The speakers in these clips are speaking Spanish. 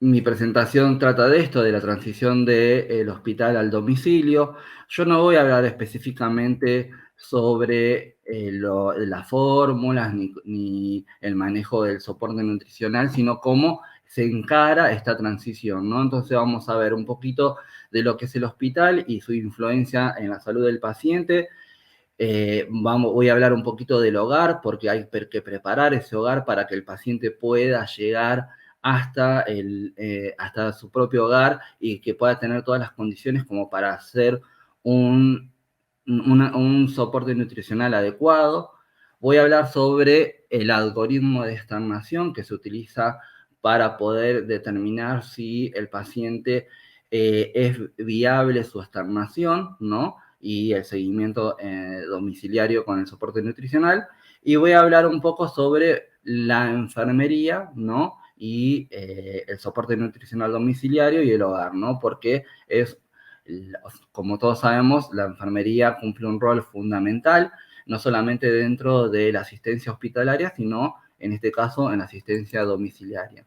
Mi presentación trata de esto, de la transición del hospital al domicilio. Yo no voy a hablar específicamente sobre las fórmulas ni el manejo del soporte nutricional, sino cómo se encara esta transición, ¿no? Entonces vamos a ver un poquito de lo que es el hospital y su influencia en la salud del paciente. Voy a hablar un poquito del hogar, porque hay que preparar ese hogar para que el paciente pueda llegar hasta su propio hogar y que pueda tener todas las condiciones como para hacer un soporte nutricional adecuado. Voy a hablar sobre el algoritmo de esternación que se utiliza para poder determinar si el paciente es viable su esternación, ¿no? Y el seguimiento domiciliario con el soporte nutricional. Y voy a hablar un poco sobre la enfermería, ¿no? Y el soporte nutricional domiciliario y el hogar, ¿no? Porque como todos sabemos, la enfermería cumple un rol fundamental, no solamente dentro de la asistencia hospitalaria, sino en este caso en la asistencia domiciliaria.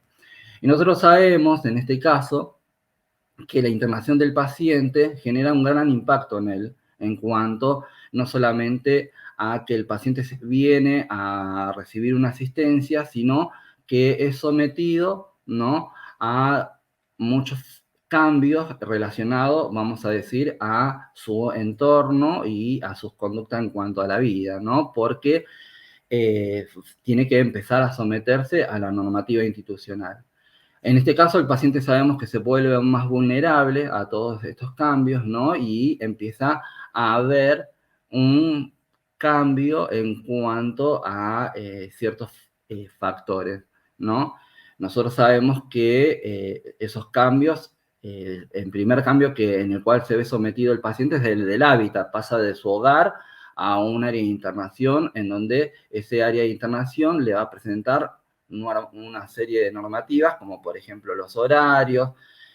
Y nosotros sabemos, en este caso, que la internación del paciente genera un gran impacto en él, en cuanto no solamente a que el paciente viene a recibir una asistencia, sino que es sometido, ¿no?, a muchos cambios relacionados, vamos a decir, a su entorno y a sus conductas en cuanto a la vida, ¿no? Porque tiene que empezar a someterse a la normativa institucional. En este caso, el paciente sabemos que se vuelve más vulnerable a todos estos cambios, ¿no? Y empieza a haber un cambio en cuanto a ciertos factores, ¿no? Nosotros sabemos que esos cambios, el primer cambio en el cual se ve sometido el paciente es el del hábitat, pasa de su hogar a un área de internación, en donde ese área de internación le va a presentar una serie de normativas, como por ejemplo los horarios,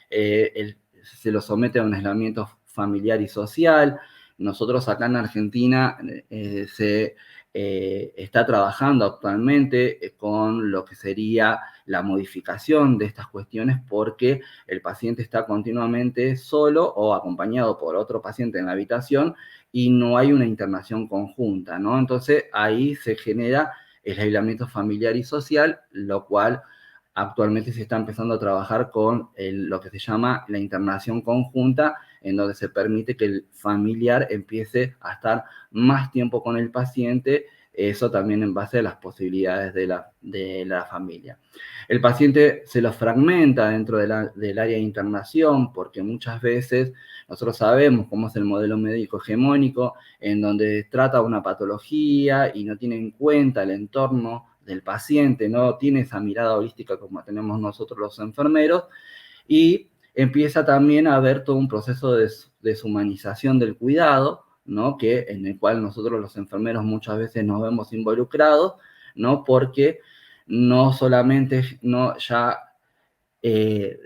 se lo somete a un aislamiento familiar y social. Nosotros acá en Argentina se está trabajando actualmente con lo que sería la modificación de estas cuestiones, porque el paciente está continuamente solo o acompañado por otro paciente en la habitación y no hay una internación conjunta, ¿no? Entonces ahí se genera el aislamiento familiar y social, lo cual actualmente se está empezando a trabajar con lo que se llama la internación conjunta, en donde se permite que el familiar empiece a estar más tiempo con el paciente, eso también en base a las posibilidades de la familia. El paciente se lo fragmenta dentro del área de internación, porque muchas veces nosotros sabemos cómo es el modelo médico hegemónico, en donde trata una patología y no tiene en cuenta el entorno del paciente, no tiene esa mirada holística como tenemos nosotros los enfermeros, y empieza también a haber todo un proceso de deshumanización del cuidado, ¿no? En el cual nosotros los enfermeros muchas veces nos vemos involucrados, ¿no? Porque no solamente ya eh,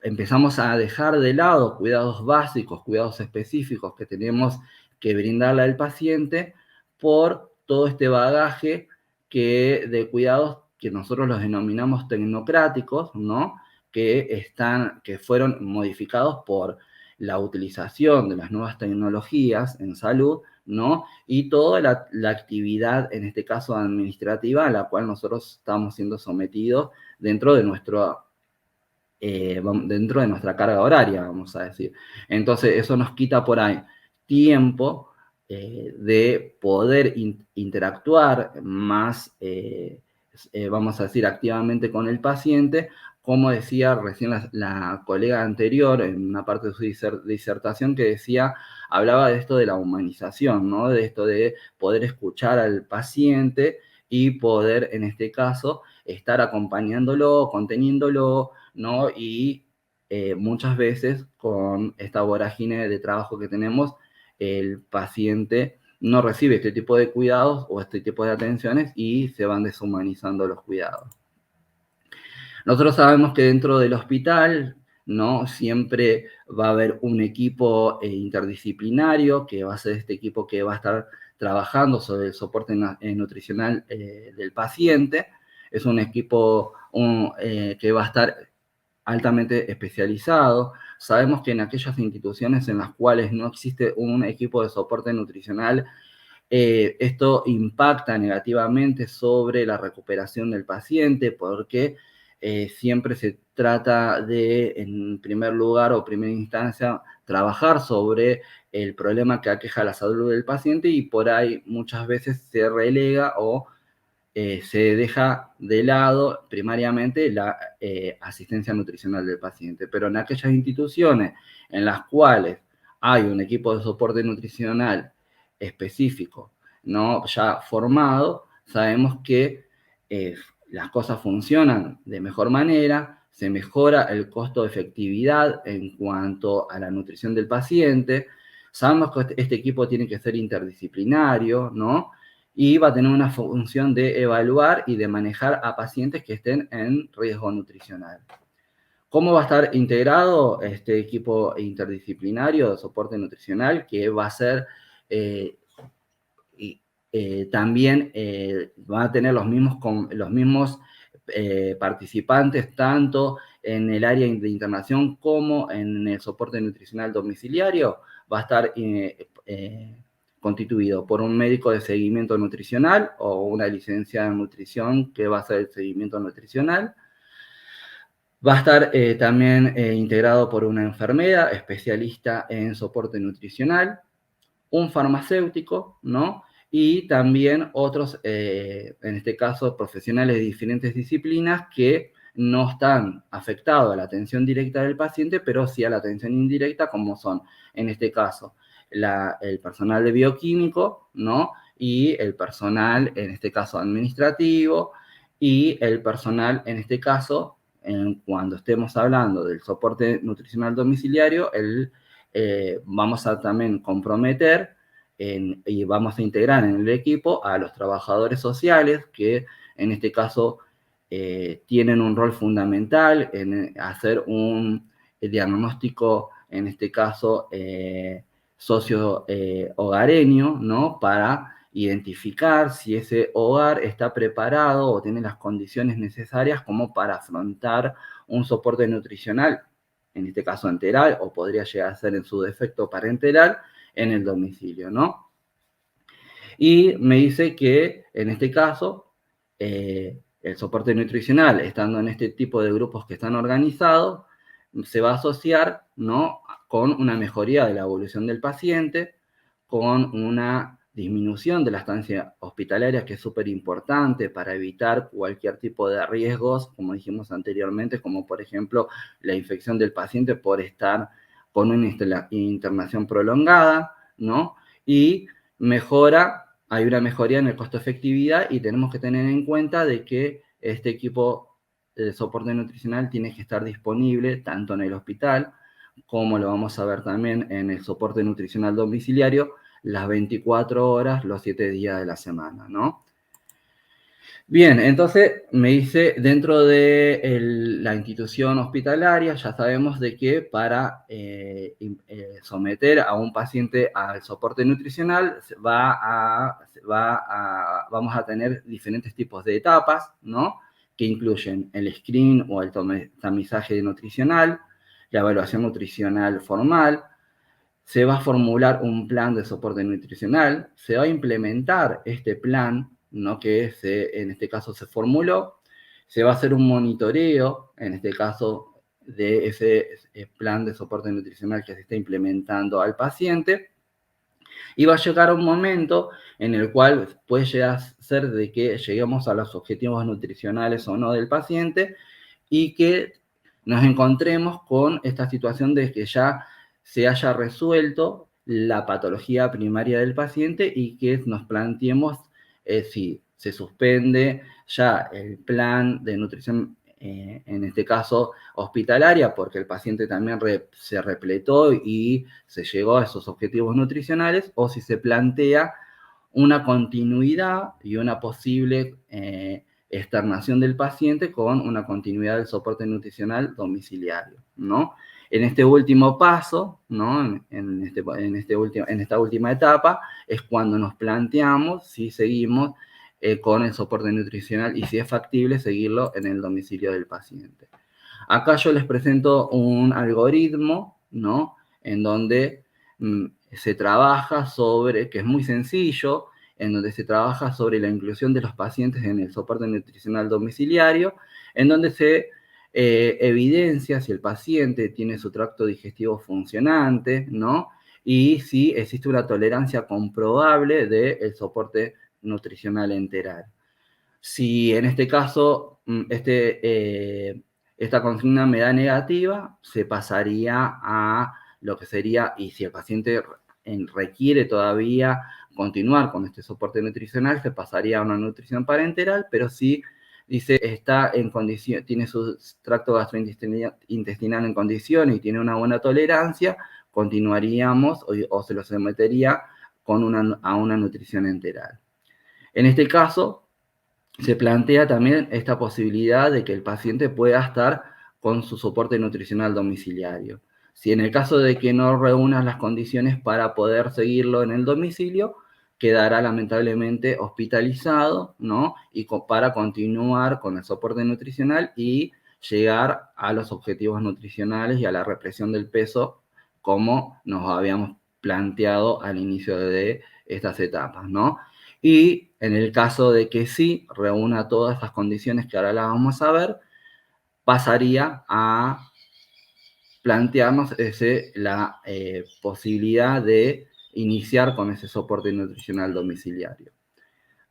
empezamos a dejar de lado cuidados básicos, cuidados específicos que tenemos que brindarle al paciente por todo este bagaje de cuidados que nosotros los denominamos tecnocráticos, ¿no? Que fueron modificados por la utilización de las nuevas tecnologías en salud, ¿no? Y toda la actividad, en este caso administrativa, a la cual nosotros estamos siendo sometidos dentro de dentro de nuestra carga horaria, vamos a decir. Entonces, eso nos quita por ahí tiempo de poder interactuar más, vamos a decir, activamente con el paciente. Como decía recién la colega anterior, en una parte de su disertación, que hablaba de esto de la humanización, ¿no? De esto de poder escuchar al paciente y poder, en este caso, estar acompañándolo, conteniéndolo, ¿no? Y muchas veces con esta vorágine de trabajo que tenemos, el paciente no recibe este tipo de cuidados o este tipo de atenciones y se van deshumanizando los cuidados. Nosotros sabemos que dentro del hospital, ¿no?, siempre va a haber un equipo interdisciplinario, que va a ser este equipo que va a estar trabajando sobre el soporte nutricional del paciente. Es un equipo que va a estar altamente especializado. Sabemos que en aquellas instituciones en las cuales no existe un equipo de soporte nutricional, esto impacta negativamente sobre la recuperación del paciente porque siempre se trata de, en primer lugar o primera instancia, trabajar sobre el problema que aqueja la salud del paciente y por ahí muchas veces se relega o se deja de lado primariamente la asistencia nutricional del paciente. Pero en aquellas instituciones en las cuales hay un equipo de soporte nutricional específico, ¿no? Ya formado, sabemos que las cosas funcionan de mejor manera, se mejora el costo de efectividad en cuanto a la nutrición del paciente. Sabemos que este equipo tiene que ser interdisciplinario, ¿no? Y va a tener una función de evaluar y de manejar a pacientes que estén en riesgo nutricional. ¿Cómo va a estar integrado este equipo interdisciplinario de soporte nutricional? Que va a ser también va a tener los mismos participantes tanto en el área de internación como en el soporte nutricional domiciliario. Va a estar constituido por un médico de seguimiento nutricional o una licenciada en nutrición que va a hacer el seguimiento nutricional. Va a estar también integrado por una enfermera especialista en soporte nutricional, un farmacéutico, ¿no? Y también otros, en este caso, profesionales de diferentes disciplinas que no están afectados a la atención directa del paciente, pero sí a la atención indirecta, como son, en este caso, el personal de bioquímico, ¿no? Y el personal, en este caso, administrativo, y el personal, en este caso, cuando estemos hablando del soporte nutricional domiciliario, vamos a también comprometer y vamos a integrar en el equipo a los trabajadores sociales que en este caso tienen un rol fundamental en hacer un diagnóstico, en este caso socio-hogareño, ¿no? Para identificar si ese hogar está preparado o tiene las condiciones necesarias como para afrontar un soporte nutricional, en este caso enteral, o podría llegar a ser en su defecto parenteral, en el domicilio, ¿no? Y me dice que en este caso, el soporte nutricional, estando en este tipo de grupos que están organizados, se va a asociar, ¿no? Con una mejoría de la evolución del paciente, con una disminución de la estancia hospitalaria, que es súper importante para evitar cualquier tipo de riesgos, como dijimos anteriormente, como por ejemplo la infección del paciente por estar con una internación prolongada, ¿no? Y hay una mejoría en el costo efectividad y tenemos que tener en cuenta de que este equipo de soporte nutricional tiene que estar disponible tanto en el hospital como lo vamos a ver también en el soporte nutricional domiciliario, las 24 horas, los 7 días de la semana, ¿no? Bien, entonces me dice, dentro de la institución hospitalaria, ya sabemos de que para someter a un paciente al soporte nutricional vamos a tener diferentes tipos de etapas, ¿no? Que incluyen el screen o el tamizaje nutricional, la evaluación nutricional formal, se va a formular un plan de soporte nutricional, se va a implementar este plan, ¿no? Que en este caso se formuló, se va a hacer un monitoreo, en este caso, de ese plan de soporte nutricional que se está implementando al paciente, y va a llegar un momento en el cual puede llegar a ser de que lleguemos a los objetivos nutricionales o no del paciente y que nos encontremos con esta situación de que ya se haya resuelto la patología primaria del paciente y que nos planteemos si se suspende ya el plan de nutrición, en este caso hospitalaria, porque el paciente también se repletó y se llegó a esos objetivos nutricionales, o si se plantea una continuidad y una posible externación del paciente con una continuidad del soporte nutricional domiciliario, ¿no? En este último paso, ¿no? En esta última etapa, es cuando nos planteamos si seguimos con el soporte nutricional y si es factible seguirlo en el domicilio del paciente. Acá yo les presento un algoritmo, ¿no? En donde se trabaja sobre, que es muy sencillo, en donde se trabaja sobre la inclusión de los pacientes en el soporte nutricional domiciliario, en donde se evidencia si el paciente tiene su tracto digestivo funcionante, ¿no? Y si existe una tolerancia comprobable del soporte nutricional enteral. Si en este caso esta consigna me da negativa, se pasaría a lo que sería, y si el paciente requiere todavía continuar con este soporte nutricional, se pasaría a una nutrición parenteral, pero si dice está en condición, tiene su tracto gastrointestinal en condición y tiene una buena tolerancia, continuaríamos o se lo sometería a una nutrición enteral. En este caso, se plantea también esta posibilidad de que el paciente pueda estar con su soporte nutricional domiciliario. Si en el caso de que no reúna las condiciones para poder seguirlo en el domicilio, quedará lamentablemente hospitalizado, ¿no? Y para continuar con el soporte nutricional y llegar a los objetivos nutricionales y a la represión del peso como nos habíamos planteado al inicio de estas etapas, ¿no? Y en el caso de que sí reúna todas estas condiciones que ahora las vamos a ver, pasaría a plantearnos la posibilidad de iniciar con ese soporte nutricional domiciliario.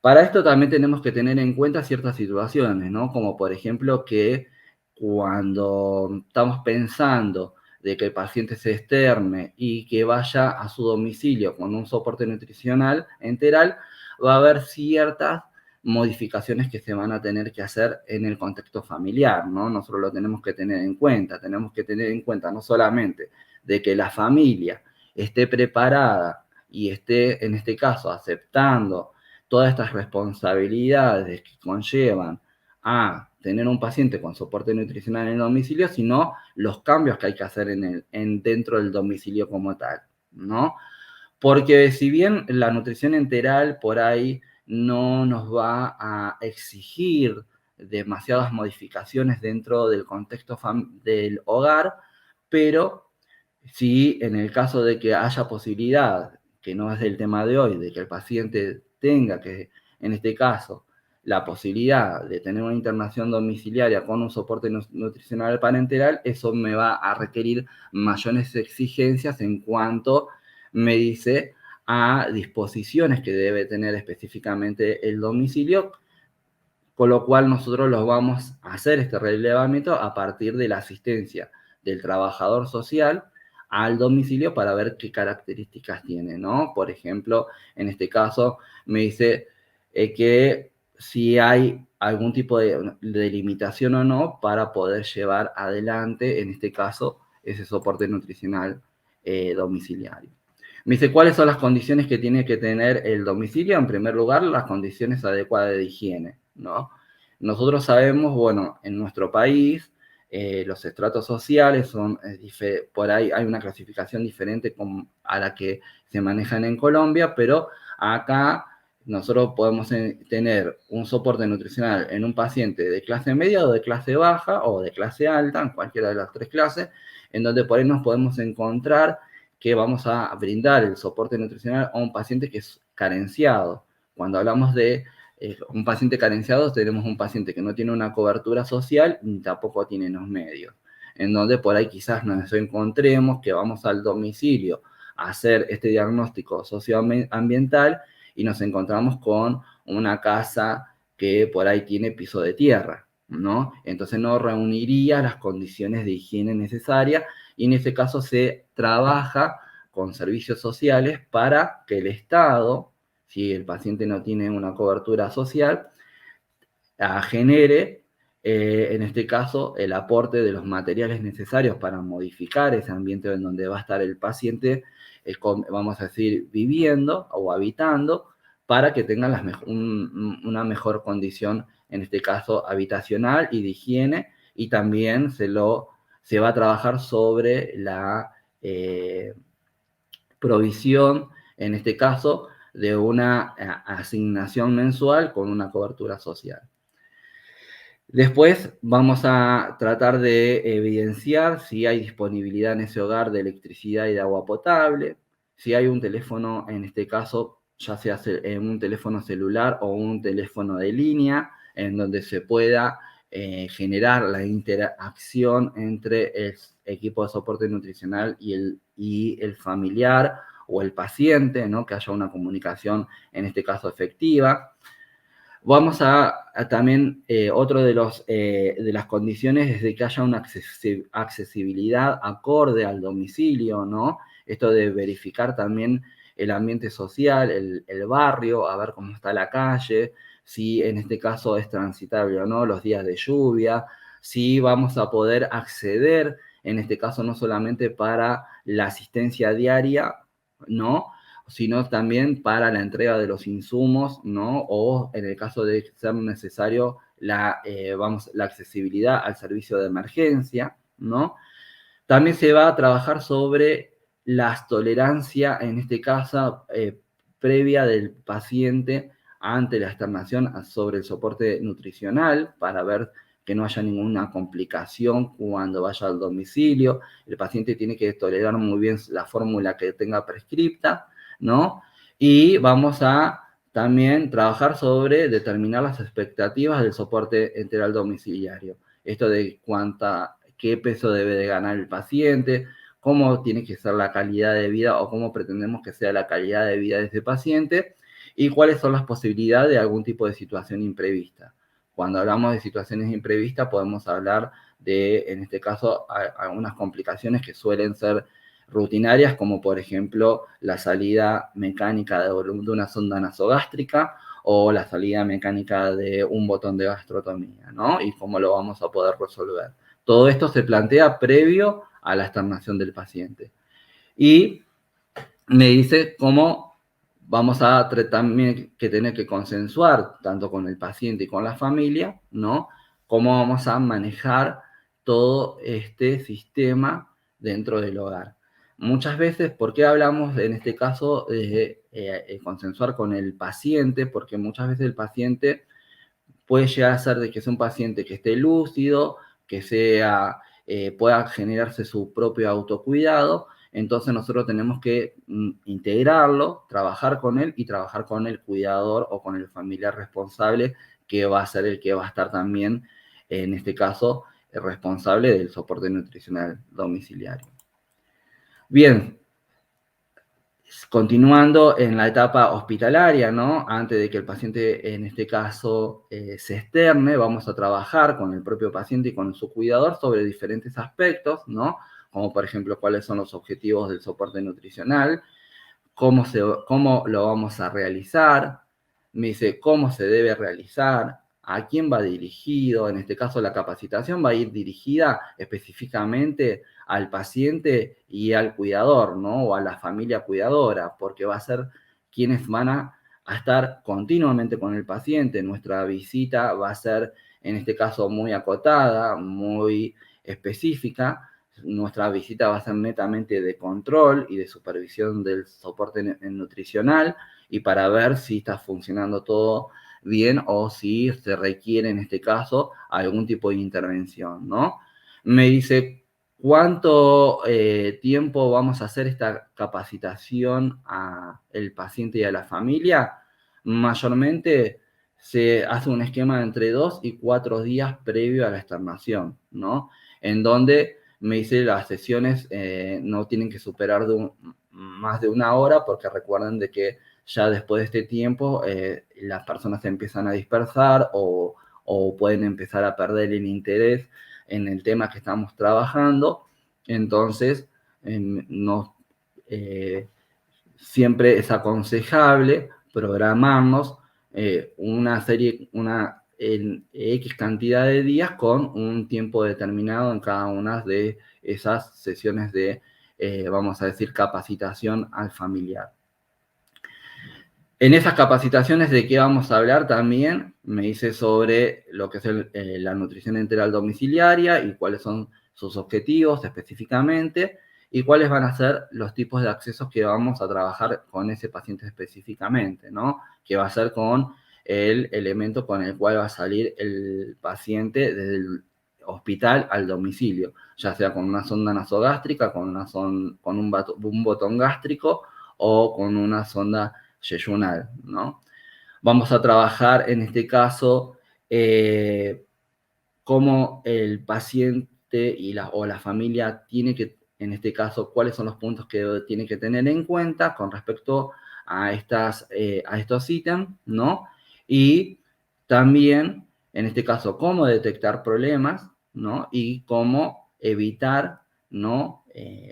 Para esto también tenemos que tener en cuenta ciertas situaciones, ¿no? Como por ejemplo que cuando estamos pensando de que el paciente se externe y que vaya a su domicilio con un soporte nutricional enteral, va a haber ciertas modificaciones que se van a tener que hacer en el contexto familiar, ¿no? Nosotros lo tenemos que tener en cuenta no solamente de que la familia esté preparada y esté, en este caso, aceptando todas estas responsabilidades que conllevan a tener un paciente con soporte nutricional en el domicilio, sino los cambios que hay que hacer dentro del domicilio como tal, ¿no? Porque si bien la nutrición enteral por ahí no nos va a exigir demasiadas modificaciones dentro del contexto del hogar, pero si en el caso de que haya posibilidad, que no es el tema de hoy, de que el paciente tenga que, en este caso, la posibilidad de tener una internación domiciliaria con un soporte nutricional parenteral, eso me va a requerir mayores exigencias en cuanto me dice a disposiciones que debe tener específicamente el domicilio, con lo cual nosotros los vamos a hacer este relevamiento a partir de la asistencia del trabajador social al domicilio para ver qué características tiene, ¿no? Por ejemplo, en este caso me dice que si hay algún tipo de limitación o no para poder llevar adelante, en este caso, ese soporte nutricional domiciliario. Me dice, ¿cuáles son las condiciones que tiene que tener el domicilio? En primer lugar, las condiciones adecuadas de higiene, ¿no? Nosotros sabemos, bueno, en nuestro país, los estratos sociales son, por ahí hay una clasificación diferente a la que se manejan en Colombia, pero acá nosotros podemos tener un soporte nutricional en un paciente de clase media o de clase baja o de clase alta, en cualquiera de las tres clases, en donde por ahí nos podemos encontrar que vamos a brindar el soporte nutricional a un paciente que es carenciado. Cuando hablamos de un paciente carenciado, tenemos un paciente que no tiene una cobertura social ni tampoco tiene los medios, en donde por ahí quizás nos encontremos que vamos al domicilio a hacer este diagnóstico socioambiental y nos encontramos con una casa que por ahí tiene piso de tierra, ¿no? Entonces no reuniría las condiciones de higiene necesarias y en ese caso se trabaja con servicios sociales para que el Estado, si el paciente no tiene una cobertura social, genere, en este caso, el aporte de los materiales necesarios para modificar ese ambiente en donde va a estar el paciente, vamos a decir, viviendo o habitando, para que tengan una mejor condición, en este caso, habitacional y de higiene, y también se va a trabajar sobre la provisión, en este caso, de una asignación mensual con una cobertura social. Después vamos a tratar de evidenciar si hay disponibilidad en ese hogar de electricidad y de agua potable, si hay un teléfono, en este caso, ya sea un teléfono celular o un teléfono de línea, en donde se pueda generar la interacción entre el equipo de soporte nutricional y el familiar o el paciente, ¿no? Que haya una comunicación, en este caso, efectiva. Vamos a también, otro de las condiciones es de que haya una accesibilidad acorde al domicilio, ¿no? Esto de verificar también el ambiente social, el barrio, a ver cómo está la calle, si en este caso es transitable o no, los días de lluvia, si vamos a poder acceder, en este caso no solamente para la asistencia diaria, ¿no? Sino también para la entrega de los insumos, ¿no? O en el caso de ser necesario la accesibilidad al servicio de emergencia, ¿no? También se va a trabajar sobre la tolerancia, en este caso, previa del paciente ante la externación sobre el soporte nutricional para ver que no haya ninguna complicación cuando vaya al domicilio. El paciente tiene que tolerar muy bien la fórmula que tenga prescripta, ¿no? Y vamos a también trabajar sobre determinar las expectativas del soporte enteral domiciliario. Esto de qué peso debe de ganar el paciente, cómo tiene que ser la calidad de vida o cómo pretendemos que sea la calidad de vida de ese paciente y cuáles son las posibilidades de algún tipo de situación imprevista. Cuando hablamos de situaciones imprevistas podemos hablar de, en este caso, algunas complicaciones que suelen ser rutinarias, como por ejemplo la salida mecánica de una sonda nasogástrica o la salida mecánica de un botón de gastrotomía, ¿no? Y cómo lo vamos a poder resolver. Todo esto se plantea previo a la externación del paciente. Y me dice cómo vamos a también que tener que consensuar, tanto con el paciente y con la familia, ¿no? Cómo vamos a manejar todo este sistema dentro del hogar. Muchas veces, ¿por qué hablamos en este caso de consensuar con el paciente? Porque muchas veces el paciente puede llegar a ser de que sea un paciente que esté lúcido, que pueda generarse su propio autocuidado. Entonces nosotros tenemos que integrarlo, trabajar con él y trabajar con el cuidador o con el familiar responsable, que va a ser el que va a estar también, en este caso, el responsable del soporte nutricional domiciliario. Bien, continuando en la etapa hospitalaria, ¿no? Antes de que el paciente, en este caso, se externe, vamos a trabajar con el propio paciente y con su cuidador sobre diferentes aspectos, ¿no? Como por ejemplo, cuáles son los objetivos del soporte nutricional, cómo lo vamos a realizar, me dice cómo se debe realizar, a quién va dirigido, en este caso la capacitación va a ir dirigida específicamente al paciente y al cuidador, ¿no? O a la familia cuidadora, porque va a ser quienes van a estar continuamente con el paciente. Nuestra visita va a ser, en este caso, muy acotada, muy específica. Nuestra visita va a ser netamente de control y de supervisión del soporte nutricional y para ver si está funcionando todo bien o si se requiere en este caso algún tipo de intervención, ¿no? Me dice, ¿cuánto tiempo vamos a hacer esta capacitación al paciente y a la familia? Mayormente se hace un esquema de entre 2 y 4 días previo a la externación, ¿no? En donde me dice las sesiones no tienen que superar más de 1 hora porque recuerden de que ya después de este tiempo las personas se empiezan a dispersar o pueden empezar a perder el interés en el tema que estamos trabajando. Entonces, siempre es aconsejable programarnos en X cantidad de días con un tiempo determinado en cada una de esas sesiones de, vamos a decir, capacitación al familiar. En esas capacitaciones, ¿de qué vamos a hablar también? Me dice sobre lo que es la nutrición enteral domiciliaria y cuáles son sus objetivos específicamente y cuáles van a ser los tipos de accesos que vamos a trabajar con ese paciente específicamente, ¿no? Que va a ser con el elemento con el cual va a salir el paciente desde el hospital al domicilio, ya sea con una sonda nasogástrica, con un botón gástrico o con una sonda yeyunal, ¿no? Vamos a trabajar en este caso cómo el paciente o la familia tiene que, en este caso, cuáles son los puntos que tiene que tener en cuenta con respecto a estos ítems, ¿no? Y también, en este caso, cómo detectar problemas, ¿no? Y cómo evitar, ¿no?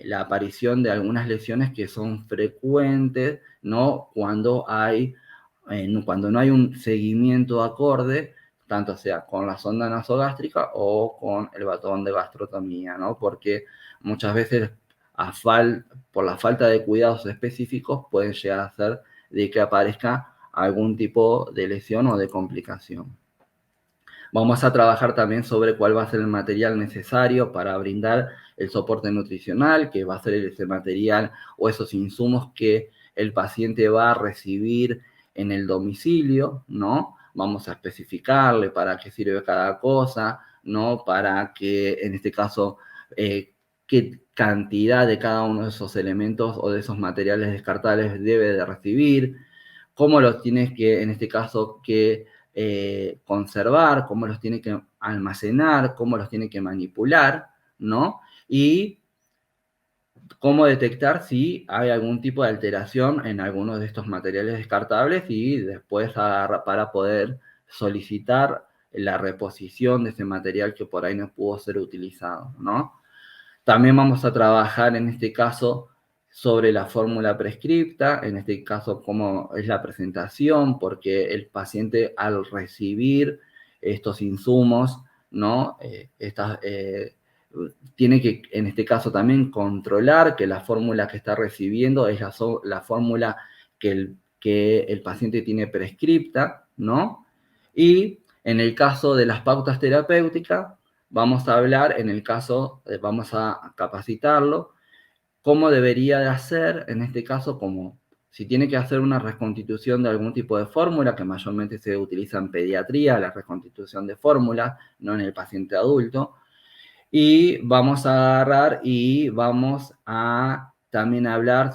La aparición de algunas lesiones que son frecuentes, ¿no? Cuando no hay un seguimiento acorde, tanto sea con la sonda nasogástrica o con el batón de gastrotomía, ¿no? Porque muchas veces por la falta de cuidados específicos pueden llegar a ser de que aparezca algún tipo de lesión o de complicación. Vamos a trabajar también sobre cuál va a ser el material necesario para brindar el soporte nutricional, que va a ser ese material o esos insumos que el paciente va a recibir en el domicilio, ¿no? Vamos a especificarle para qué sirve cada cosa, ¿no? Para que, en este caso, qué cantidad de cada uno de esos elementos o de esos materiales descartables debe de recibir, cómo los tienes que, en este caso, conservar, cómo los tiene que almacenar, cómo los tiene que manipular, ¿no? Y cómo detectar si hay algún tipo de alteración en algunos de estos materiales descartables y después para poder solicitar la reposición de ese material que por ahí no pudo ser utilizado, ¿no? También vamos a trabajar en este caso sobre la fórmula prescripta, en este caso cómo es la presentación, porque el paciente al recibir estos insumos, ¿no? Tiene que, en este caso, también controlar que la fórmula que está recibiendo es la fórmula que el paciente tiene prescripta, ¿no? Y en el caso de las pautas terapéuticas, vamos a hablar, vamos a capacitarlo, cómo debería de hacer, en este caso, como si tiene que hacer una reconstitución de algún tipo de fórmula, que mayormente se utiliza en pediatría, la reconstitución de fórmulas, no en el paciente adulto, y vamos a agarrar y vamos a también hablar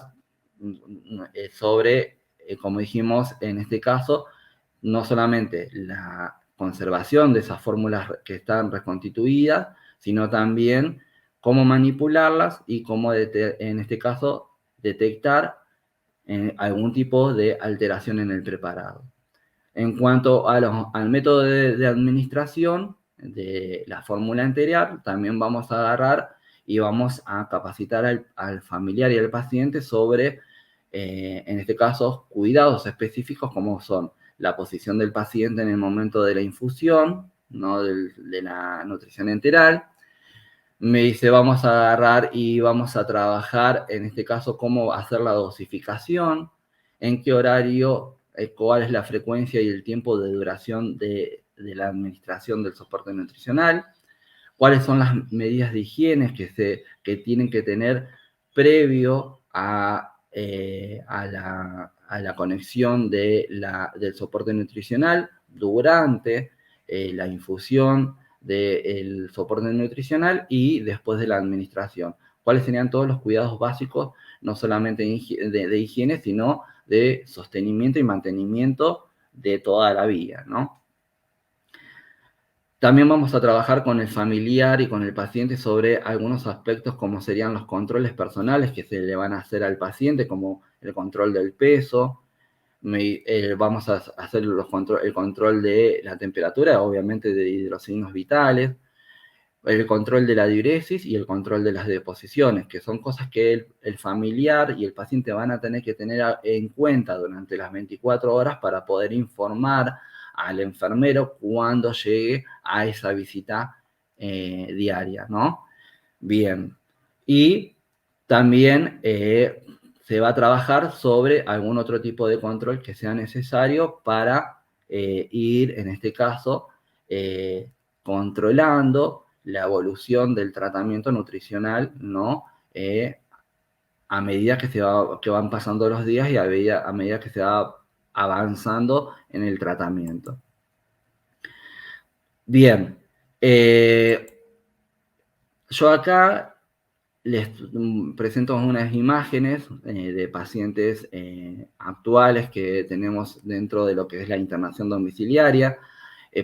sobre, como dijimos en este caso, no solamente la conservación de esas fórmulas que están reconstituidas, sino también cómo manipularlas y cómo, en este caso, detectar algún tipo de alteración en el preparado. En cuanto al método de administración de la fórmula anterior, también vamos a agarrar y vamos a capacitar al familiar y al paciente sobre, en este caso, cuidados específicos como son la posición del paciente en el momento de la infusión, ¿no? de la nutrición enteral. Me dice, vamos a agarrar y vamos a trabajar, en este caso, cómo hacer la dosificación, en qué horario, cuál es la frecuencia y el tiempo de duración de la administración del soporte nutricional, cuáles son las medidas de higiene que tienen que tener previo a la conexión del soporte nutricional, durante la infusión del soporte nutricional y después de la administración. ¿Cuáles serían todos los cuidados básicos, no solamente de higiene, sino de sostenimiento y mantenimiento de toda la vida, ¿no? También vamos a trabajar con el familiar y con el paciente sobre algunos aspectos como serían los controles personales que se le van a hacer al paciente, como el control del peso. Vamos a hacer el control de la temperatura, obviamente de los signos vitales, el control de la diuresis y el control de las deposiciones, que son cosas que el familiar y el paciente van a tener que tener en cuenta durante las 24 horas para poder informar al enfermero cuando llegue a esa visita diaria, ¿no? Bien. Y también se va a trabajar sobre algún otro tipo de control que sea necesario para ir, en este caso, controlando la evolución del tratamiento nutricional, ¿no? A medida que van pasando los días y a medida que se va avanzando en el tratamiento. Bien, yo acá les presento unas imágenes de pacientes actuales que tenemos dentro de lo que es la internación domiciliaria,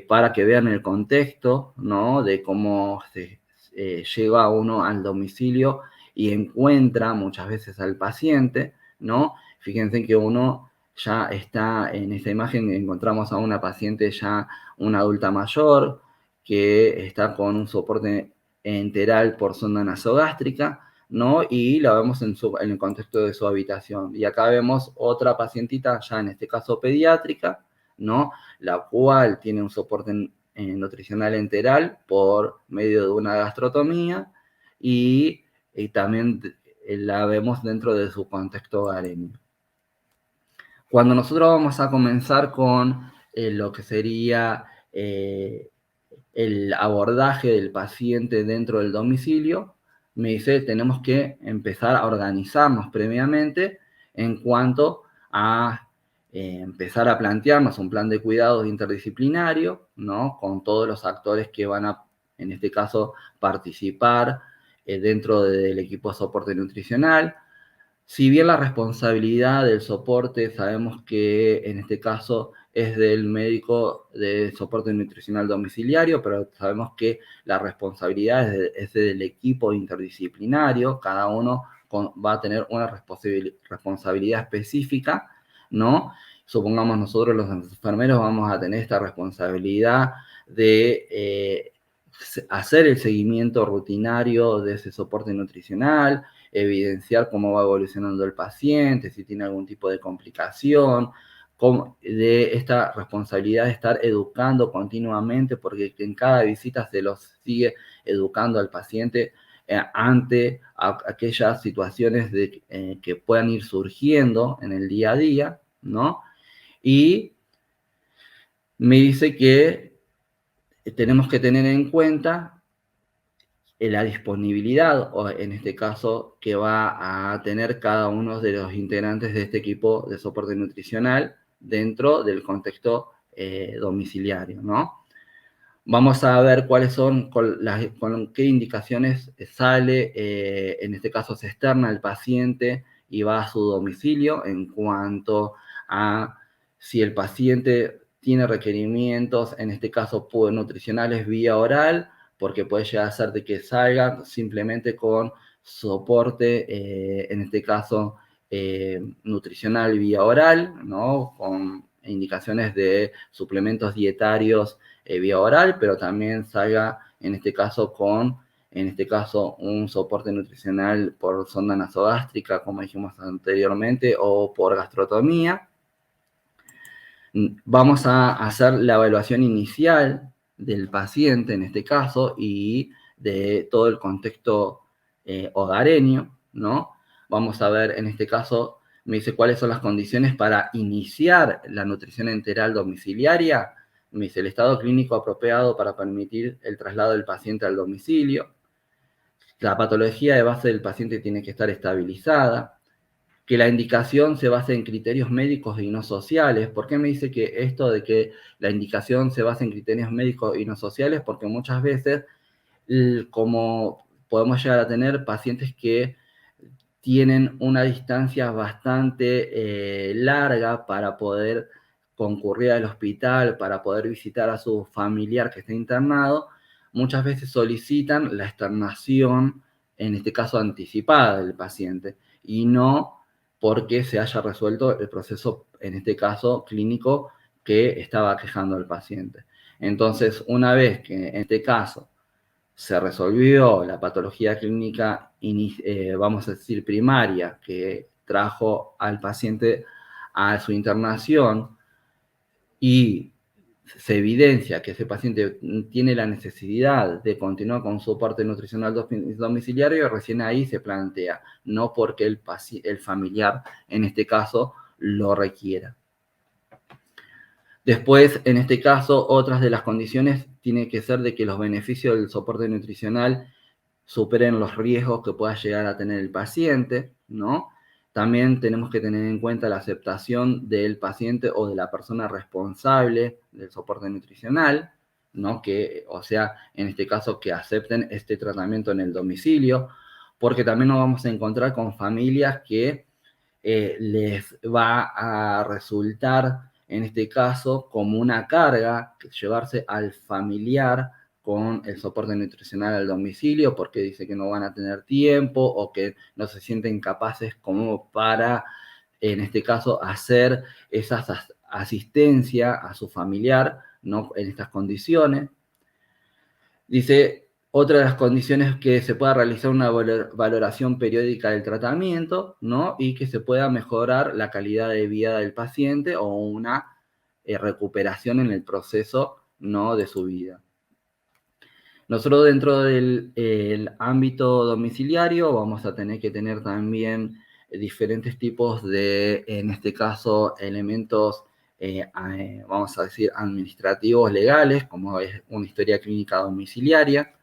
para que vean el contexto, ¿no?, de cómo se llega uno al domicilio y encuentra muchas veces al paciente, ¿no? Fíjense que uno ya está en esta imagen, encontramos a una paciente ya, una adulta mayor, que está con un soporte enteral por sonda nasogástrica, ¿no? Y la vemos en el contexto de su habitación. Y acá vemos otra pacientita, ya en este caso pediátrica, ¿no?, la cual tiene un soporte nutricional enteral por medio de una gastrotomía y también la vemos dentro de su contexto hogareño. Cuando nosotros vamos a comenzar con lo que sería el abordaje del paciente dentro del domicilio, me dice, tenemos que empezar a organizarnos previamente en cuanto a empezar a plantearnos un plan de cuidados interdisciplinario, ¿no?, con todos los actores que van a, en este caso, participar dentro del equipo de soporte nutricional. Si bien la responsabilidad del soporte sabemos que en este caso es del médico de soporte nutricional domiciliario, pero sabemos que la responsabilidad es del equipo interdisciplinario, cada uno va a tener una responsabilidad específica, ¿no? Supongamos nosotros los enfermeros vamos a tener esta responsabilidad de hacer el seguimiento rutinario de ese soporte nutricional, evidenciar cómo va evolucionando el paciente, si tiene algún tipo de complicación, de esta responsabilidad de estar educando continuamente, porque en cada visita se los sigue educando al paciente ante aquellas situaciones que puedan ir surgiendo en el día a día, ¿no? Y me dice que tenemos que tener en cuenta la disponibilidad, o en este caso, que va a tener cada uno de los integrantes de este equipo de soporte nutricional dentro del contexto domiciliario, ¿no? Vamos a ver cuáles son, con qué indicaciones sale, en este caso se externa el paciente y va a su domicilio en cuanto a si el paciente tiene requerimientos, en este caso nutricionales vía oral, porque puede llegar a ser de que salga simplemente con soporte, en este caso nutricional vía oral, ¿no?, con indicaciones de suplementos dietarios vía oral, pero también salga, en este caso, un soporte nutricional por sonda nasogástrica, como dijimos anteriormente, o por gastrotomía. Vamos a hacer la evaluación inicial del paciente, en este caso, y de todo el contexto hogareño, ¿no? Vamos a ver, en este caso, me dice cuáles son las condiciones para iniciar la nutrición enteral domiciliaria. Me dice el estado clínico apropiado para permitir el traslado del paciente al domicilio. La patología de base del paciente tiene que estar estabilizada. Que la indicación se base en criterios médicos y no sociales. ¿Por qué me dice que esto de que la indicación se base en criterios médicos y no sociales? Porque muchas veces, como podemos llegar a tener pacientes que tienen una distancia bastante larga para poder concurrir al hospital, para poder visitar a su familiar que está internado, muchas veces solicitan la externación, en este caso anticipada del paciente, y no porque se haya resuelto el proceso, en este caso clínico, que estaba aquejando al paciente. Entonces, una vez que en este caso se resolvió la patología clínica, vamos a decir, primaria, que trajo al paciente a su internación, y se evidencia que ese paciente tiene la necesidad de continuar con su soporte nutricional domiciliario, recién ahí se plantea, no porque el familiar, en este caso, lo requiera. Después, en este caso, otras de las condiciones tiene que ser de que los beneficios del soporte nutricional superen los riesgos que pueda llegar a tener el paciente, ¿no? También tenemos que tener en cuenta la aceptación del paciente o de la persona responsable del soporte nutricional, ¿no? O sea, en este caso, que acepten este tratamiento en el domicilio, porque también nos vamos a encontrar con familias que les va a resultar, en este caso, como una carga llevarse al familiar con el soporte nutricional al domicilio, porque dice que no van a tener tiempo o que no se sienten capaces como para, en este caso, hacer esa asistencia a su familiar, ¿no? En estas condiciones. Dice, otra de las condiciones es que se pueda realizar una valoración periódica del tratamiento, ¿no? Y que se pueda mejorar la calidad de vida del paciente o una recuperación en el proceso, ¿no? De su vida. Nosotros dentro del ámbito domiciliario vamos a tener que tener también diferentes tipos de, en este caso, elementos, vamos a decir, administrativos legales, como es una historia clínica domiciliaria,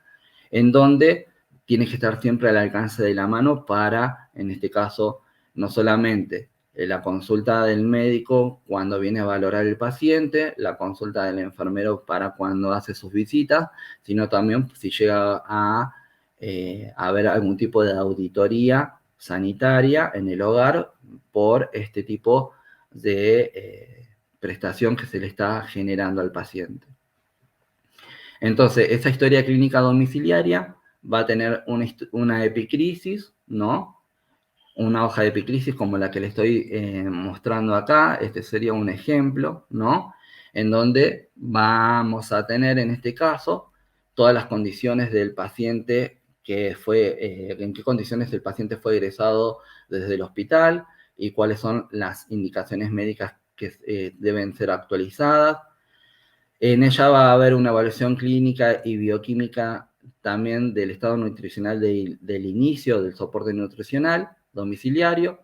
en donde tiene que estar siempre al alcance de la mano para, en este caso, no solamente la consulta del médico cuando viene a valorar el paciente, la consulta del enfermero para cuando hace sus visitas, sino también si llega a haber algún tipo de auditoría sanitaria en el hogar por este tipo de prestación que se le está generando al paciente. Entonces, esa historia clínica domiciliaria va a tener una epicrisis, ¿no? Una hoja de epicrisis como la que le estoy mostrando acá. Este sería un ejemplo, ¿no? En donde vamos a tener, en este caso, todas las condiciones del paciente en qué condiciones el paciente fue egresado desde el hospital y cuáles son las indicaciones médicas que deben ser actualizadas. En ella va a haber una evaluación clínica y bioquímica también del estado nutricional del inicio del soporte nutricional domiciliario.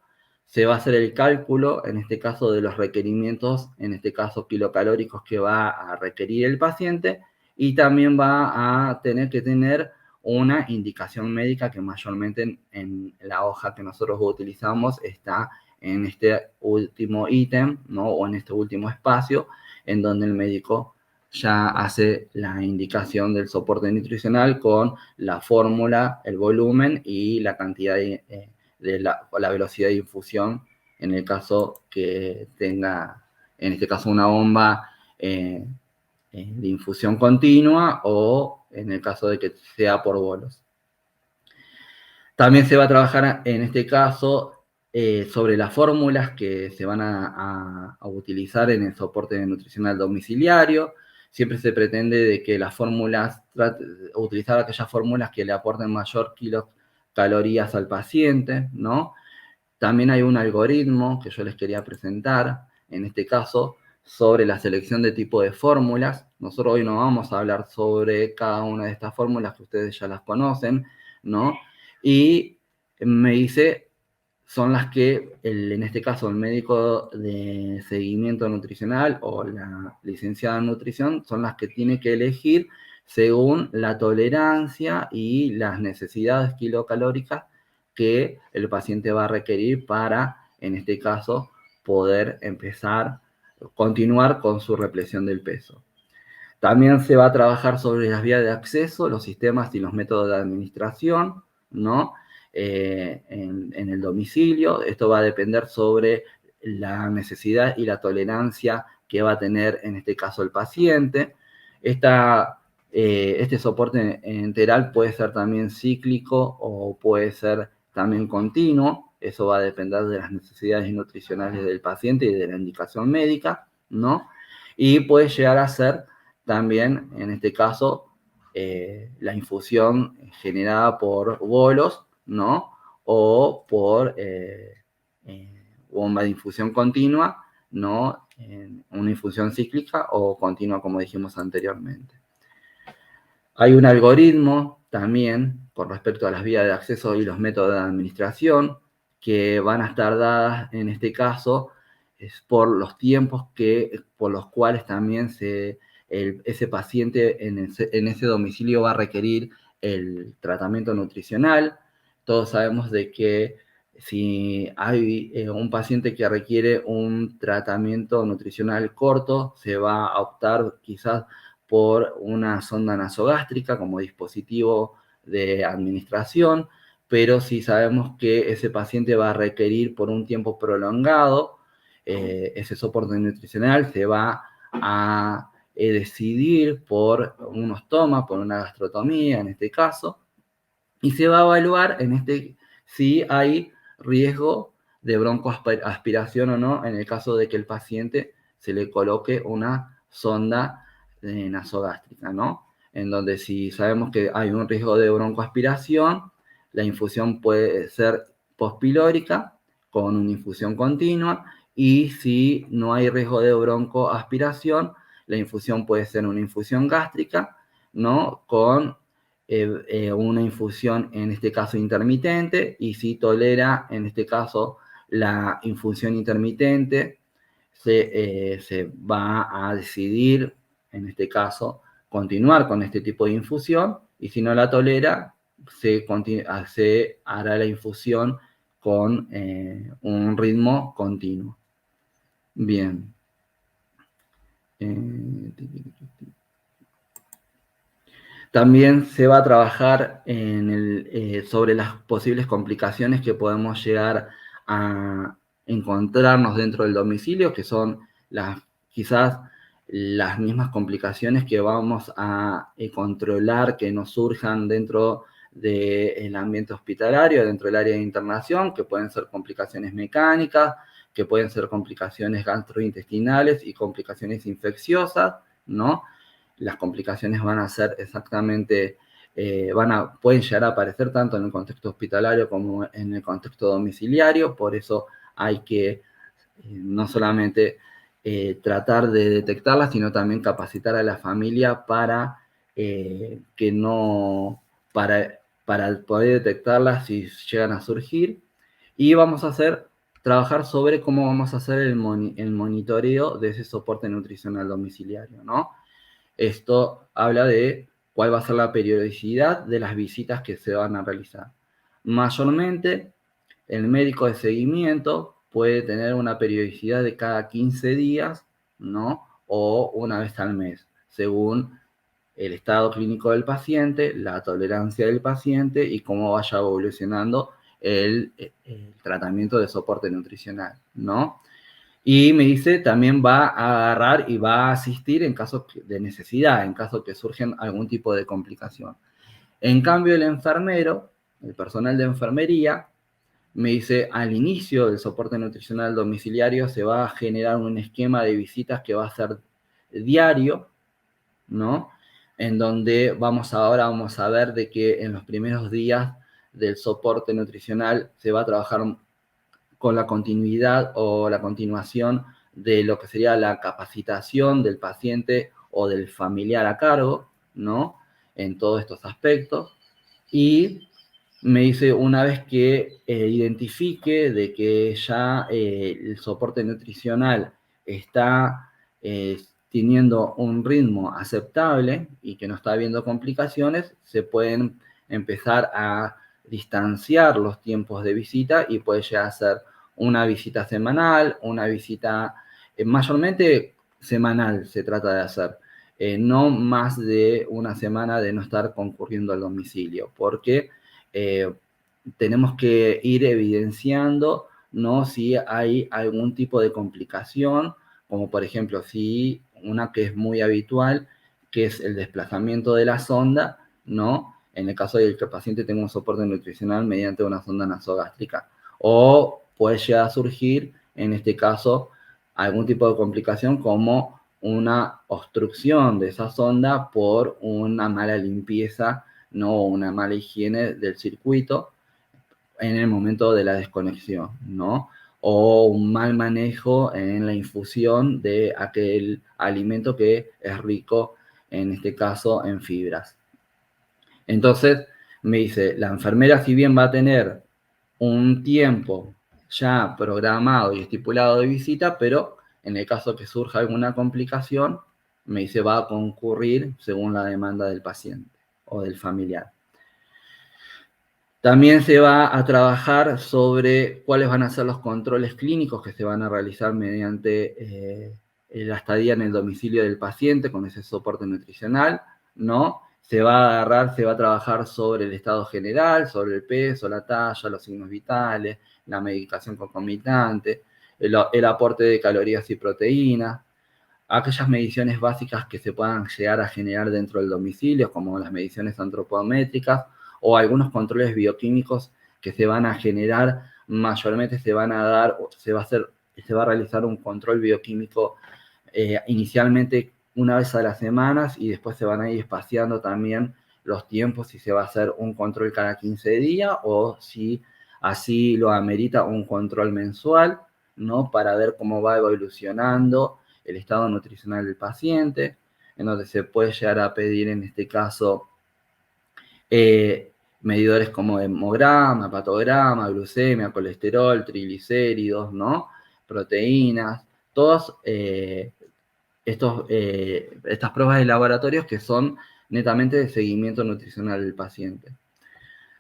Se va a hacer el cálculo, en este caso, de los requerimientos, en este caso kilocalóricos que va a requerir el paciente, y también va a tener que tener una indicación médica que mayormente en la hoja que nosotros utilizamos está en este último ítem, ¿no? O en este último espacio, en donde el médico ya hace la indicación del soporte nutricional con la fórmula, el volumen y la cantidad de la velocidad de infusión en el caso que tenga, en este caso, una bomba de infusión continua o en el caso de que sea por bolos. También se va a trabajar en este caso sobre las fórmulas que se van a utilizar en el soporte nutricional domiciliario. Siempre se pretende de que las fórmulas, utilizar aquellas fórmulas que le aporten mayor kilocalorías al paciente, ¿no? También hay un algoritmo que yo les quería presentar, en este caso, sobre la selección de tipo de fórmulas. Nosotros hoy no vamos a hablar sobre cada una de estas fórmulas que ustedes ya las conocen, ¿no? Y me dice, son las que, en este caso, el médico de seguimiento nutricional o la licenciada en nutrición, son las que tiene que elegir según la tolerancia y las necesidades kilocalóricas que el paciente va a requerir para, en este caso, poder continuar con su represión del peso. También se va a trabajar sobre las vías de acceso, los sistemas y los métodos de administración, ¿no? En el domicilio. Esto va a depender sobre la necesidad y la tolerancia que va a tener, en este caso, el paciente. Este soporte enteral puede ser también cíclico o puede ser también continuo. Eso va a depender de las necesidades nutricionales del paciente y de la indicación médica, ¿no? Y puede llegar a ser también, en este caso, la infusión generada por bolos, ¿no? O por bomba de infusión continua, ¿no? Una infusión cíclica o continua, como dijimos anteriormente. Hay un algoritmo también con respecto a las vías de acceso y los métodos de administración que van a estar dadas, en este caso, por los tiempos por los cuales también ese paciente en ese domicilio va a requerir el tratamiento nutricional. Todos sabemos de que si hay un paciente que requiere un tratamiento nutricional corto, se va a optar quizás por una sonda nasogástrica como dispositivo de administración, pero si sabemos que ese paciente va a requerir por un tiempo prolongado ese soporte nutricional, se va a decidir por un ostoma, por una gastrotomía en este caso, y se va a evaluar si hay riesgo de broncoaspiración o no en el caso de que el paciente se le coloque una sonda nasogástrica, ¿no? En donde si sabemos que hay un riesgo de broncoaspiración, la infusión puede ser pospilórica con una infusión continua, y si no hay riesgo de broncoaspiración, la infusión puede ser una infusión gástrica, ¿no? Con una infusión, en este caso intermitente, y si tolera, en este caso, la infusión intermitente, se va a decidir, en este caso, continuar con este tipo de infusión, y si no la tolera, se hará la infusión con un ritmo continuo. Bien. También se va a trabajar sobre las posibles complicaciones que podemos llegar a encontrarnos dentro del domicilio, que son quizás las mismas complicaciones que vamos a controlar que nos surjan dentro del ambiente hospitalario, dentro del área de internación, que pueden ser complicaciones mecánicas, que pueden ser complicaciones gastrointestinales y complicaciones infecciosas, ¿no? Las complicaciones van a ser exactamente, pueden llegar a aparecer tanto en el contexto hospitalario como en el contexto domiciliario. Por eso hay que no solamente tratar de detectarlas, sino también capacitar a la familia para para poder detectarlas si llegan a surgir. Y vamos a trabajar sobre cómo vamos a hacer el monitoreo de ese soporte nutricional domiciliario, ¿no? Esto habla de cuál va a ser la periodicidad de las visitas que se van a realizar. Mayormente, el médico de seguimiento puede tener una periodicidad de cada 15 días, ¿no? O una vez al mes, según el estado clínico del paciente, la tolerancia del paciente y cómo vaya evolucionando el tratamiento de soporte nutricional, ¿no? Y me dice, también va a agarrar y va a asistir en caso de necesidad, en caso que surgen algún tipo de complicación. En cambio, el enfermero, el personal de enfermería, me dice, al inicio del soporte nutricional domiciliario se va a generar un esquema de visitas que va a ser diario, ¿no? En donde ahora vamos a ver de que en los primeros días del soporte nutricional se va a trabajar con la continuidad o la continuación de lo que sería la capacitación del paciente o del familiar a cargo, ¿no? En todos estos aspectos. Y me dice, una vez que identifique de que ya el soporte nutricional está teniendo un ritmo aceptable y que no está habiendo complicaciones, se pueden empezar a distanciar los tiempos de visita y puede llegar a ser una visita semanal, una visita mayormente semanal se trata de hacer. No más de una semana de no estar concurriendo al domicilio, porque tenemos que ir evidenciando, ¿no? Si hay algún tipo de complicación, como por ejemplo, si una que es muy habitual, que es el desplazamiento de la sonda, ¿no? En el caso de que el paciente tenga un soporte nutricional mediante una sonda nasogástrica. O puede llegar a surgir, en este caso, algún tipo de complicación como una obstrucción de esa sonda por una mala limpieza, no una mala higiene del circuito en el momento de la desconexión, ¿no? O un mal manejo en la infusión de aquel alimento que es rico, en este caso, en fibras. Entonces, me dice, la enfermera, si bien va a tener un tiempo ya programado y estipulado de visita, pero en el caso que surja alguna complicación, me dice, va a concurrir según la demanda del paciente o del familiar. También se va a trabajar sobre cuáles van a ser los controles clínicos que se van a realizar mediante la estadía en el domicilio del paciente con ese soporte nutricional, ¿no? Se va a trabajar sobre el estado general, sobre el peso, la talla, los signos vitales, la medicación concomitante, el aporte de calorías y proteínas, aquellas mediciones básicas que se puedan llegar a generar dentro del domicilio, como las mediciones antropométricas o algunos controles bioquímicos que se van a generar, mayormente se van a dar, se va a realizar un control bioquímico inicialmente una vez a las semanas y después se van a ir espaciando también los tiempos si se va a hacer un control cada 15 días o si así lo amerita un control mensual, ¿no? Para ver cómo va evolucionando el estado nutricional del paciente, en donde se puede llegar a pedir en este caso medidores como hemograma, hepatograma, glucemia, colesterol, triglicéridos, ¿no? Proteínas, todos estas pruebas de laboratorios que son netamente de seguimiento nutricional del paciente.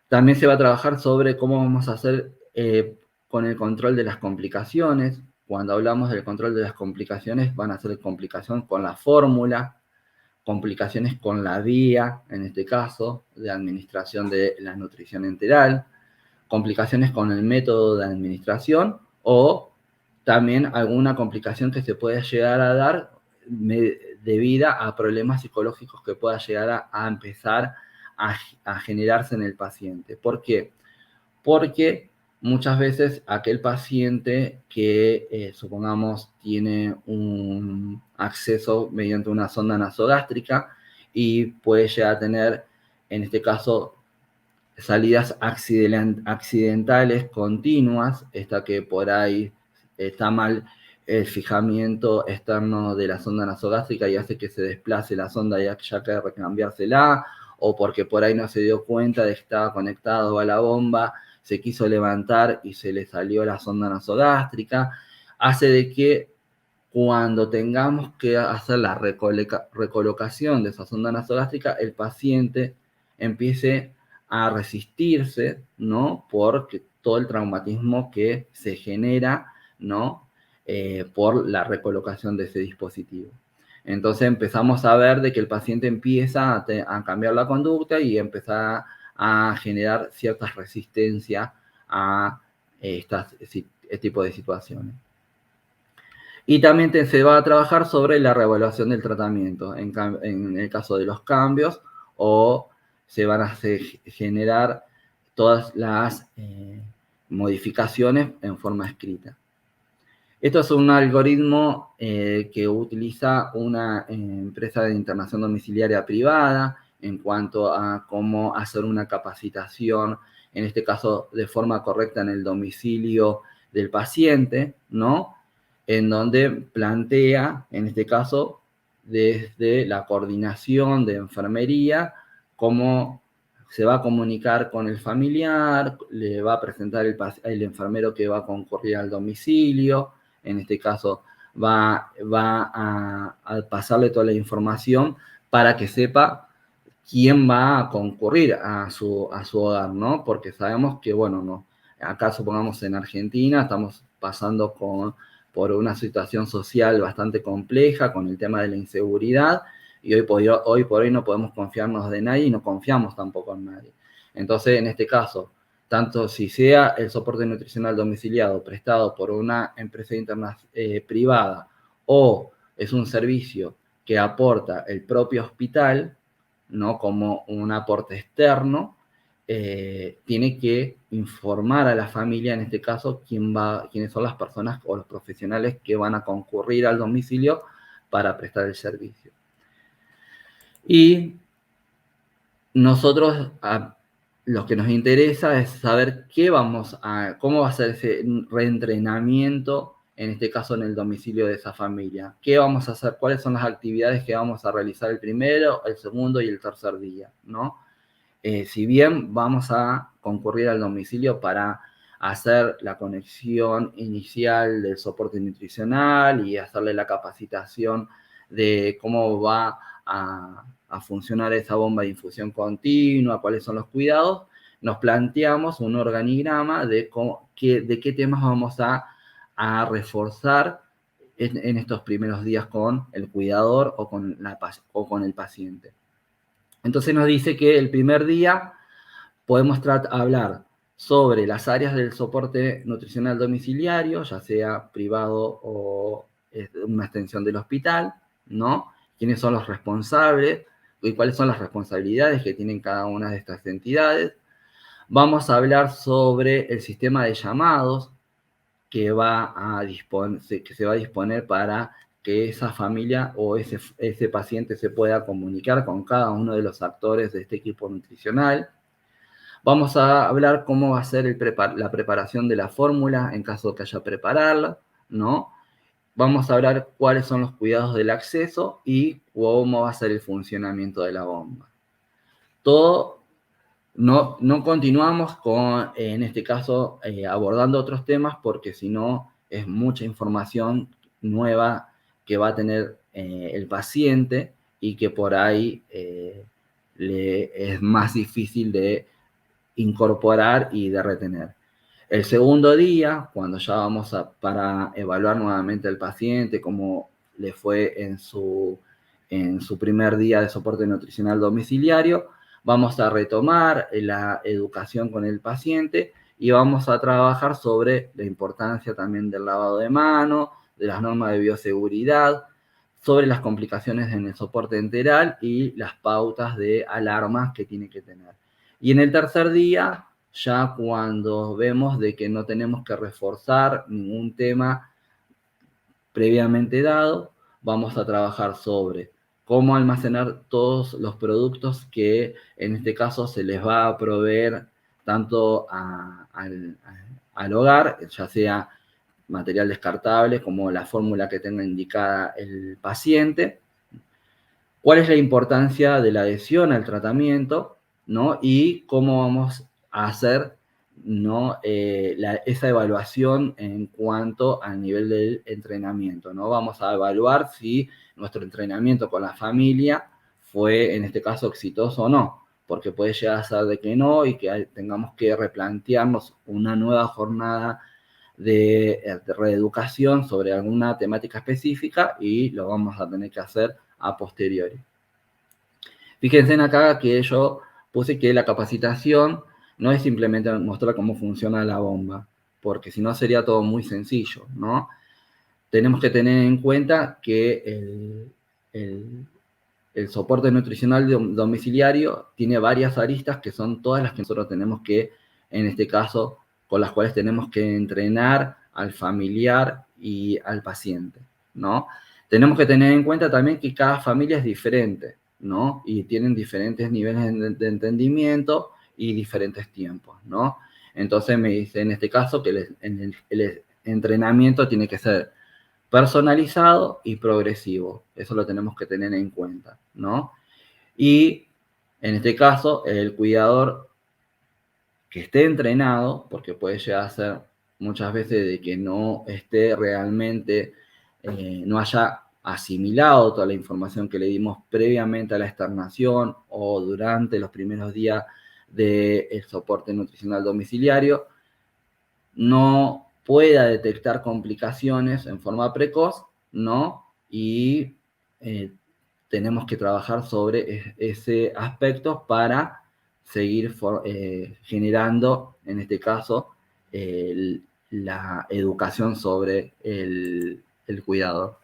También se va a trabajar sobre cómo vamos a hacer con el control de las complicaciones. Cuando hablamos del control de las complicaciones, van a ser complicaciones con la fórmula, complicaciones con la vía, en este caso, de administración de la nutrición enteral, complicaciones con el método de administración o también alguna complicación que se pueda llegar a dar debida a problemas psicológicos que pueda llegar a empezar a generarse en el paciente. ¿Por qué? Porque muchas veces aquel paciente que, supongamos, tiene un acceso mediante una sonda nasogástrica y puede llegar a tener, en este caso, salidas accidentales continuas, esta que por ahí está mal el fijamiento externo de la sonda nasogástrica y hace que se desplace la sonda y haya que recambiársela, o porque por ahí no se dio cuenta de que estaba conectado a la bomba, se quiso levantar y se le salió la sonda nasogástrica, hace de que cuando tengamos que hacer la recolocación de esa sonda nasogástrica, el paciente empiece a resistirse, ¿no? Porque todo el traumatismo que se genera, ¿no? Por la recolocación de ese dispositivo. Entonces empezamos a ver de que el paciente empieza a cambiar la conducta y empieza a generar ciertas resistencias a este tipo de situaciones. Y también se va a trabajar sobre la reevaluación del tratamiento en el caso de los cambios o se van a generar todas las modificaciones en forma escrita. Esto es un algoritmo que utiliza una empresa de internación domiciliaria privada en cuanto a cómo hacer una capacitación, en este caso de forma correcta en el domicilio del paciente, ¿no? En donde plantea, en este caso, desde la coordinación de enfermería, cómo se va a comunicar con el familiar, le va a presentar el enfermero que va a concurrir al domicilio, en este caso va a pasarle toda la información para que sepa quién va a concurrir a su hogar, ¿no? Porque sabemos que, bueno, no, acá supongamos en Argentina estamos pasando por una situación social bastante compleja con el tema de la inseguridad y hoy por hoy no podemos confiarnos de nadie y no confiamos tampoco en nadie. Entonces, en este caso, tanto si sea el soporte nutricional domiciliado prestado por una empresa privada o es un servicio que aporta el propio hospital, ¿no? Como un aporte externo, tiene que informar a la familia, en este caso, quiénes son las personas o los profesionales que van a concurrir al domicilio para prestar el servicio. Y nosotros, lo que nos interesa es saber cómo va a ser ese reentrenamiento, en este caso en el domicilio de esa familia. ¿Qué vamos a hacer? ¿Cuáles son las actividades que vamos a realizar el primero, el segundo y el tercer día? ¿No? Si bien vamos a concurrir al domicilio para hacer la conexión inicial del soporte nutricional y hacerle la capacitación de cómo va a funcionar esa bomba de infusión continua, cuáles son los cuidados, nos planteamos un organigrama de qué temas vamos a reforzar en estos primeros días con el cuidador o con el paciente. Entonces nos dice que el primer día podemos hablar sobre las áreas del soporte nutricional domiciliario, ya sea privado o una extensión del hospital, ¿no? ¿Quiénes son los responsables y cuáles son las responsabilidades que tienen cada una de estas entidades? Vamos a hablar sobre el sistema de llamados que se va a disponer para que esa familia o ese paciente se pueda comunicar con cada uno de los actores de este equipo nutricional. Vamos a hablar cómo va a ser la preparación de la fórmula en caso de que haya que prepararla, ¿no? Vamos a hablar cuáles son los cuidados del acceso y cómo va a ser el funcionamiento de la bomba. Todo, no continuamos con, en este caso, abordando otros temas porque si no es mucha información nueva que va a tener el paciente y que por ahí le es más difícil de incorporar y de retener. El segundo día, cuando ya vamos para evaluar nuevamente al paciente, cómo le fue en su primer día de soporte nutricional domiciliario, vamos a retomar la educación con el paciente y vamos a trabajar sobre la importancia también del lavado de manos, de las normas de bioseguridad, sobre las complicaciones en el soporte enteral y las pautas de alarmas que tiene que tener. Y en el tercer día, ya cuando vemos de que no tenemos que reforzar ningún tema previamente dado, vamos a trabajar sobre cómo almacenar todos los productos que en este caso se les va a proveer tanto al hogar, ya sea material descartable como la fórmula que tenga indicada el paciente. ¿Cuál es la importancia de la adhesión al tratamiento, ¿no? Y cómo vamos a hacer, ¿no? Esa evaluación en cuanto al nivel del entrenamiento, ¿no? Vamos a evaluar si nuestro entrenamiento con la familia fue, en este caso, exitoso o no, porque puede llegar a ser de que no y que tengamos que replantearnos una nueva jornada de reeducación sobre alguna temática específica y lo vamos a tener que hacer a posteriori. Fíjense en acá que yo puse que la capacitación no es simplemente mostrar cómo funciona la bomba, porque si no sería todo muy sencillo, ¿no? Tenemos que tener en cuenta que el soporte nutricional domiciliario tiene varias aristas que son todas las que nosotros tenemos que, en este caso, con las cuales tenemos que entrenar al familiar y al paciente, ¿no? Tenemos que tener en cuenta también que cada familia es diferente, ¿no? Y tienen diferentes niveles de entendimiento y diferentes tiempos, ¿no? Entonces me dice en este caso que el entrenamiento tiene que ser personalizado y progresivo. Eso lo tenemos que tener en cuenta, ¿no? Y en este caso, el cuidador que esté entrenado, porque puede llegar a ser muchas veces de que no esté realmente, no haya asimilado toda la información que le dimos previamente a la externación o durante los primeros días del soporte nutricional domiciliario, no pueda detectar complicaciones en forma precoz, ¿no? Y tenemos que trabajar sobre ese aspecto para seguir generando, en este caso, la educación sobre el cuidado.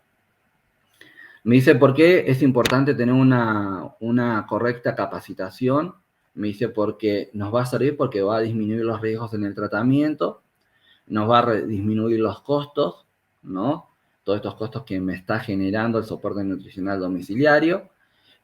Me dice, ¿por qué es importante tener una correcta capacitación? Me dice, porque nos va a servir porque va a disminuir los riesgos en el tratamiento, nos va a disminuir los costos, ¿no? Todos estos costos que me está generando el soporte nutricional domiciliario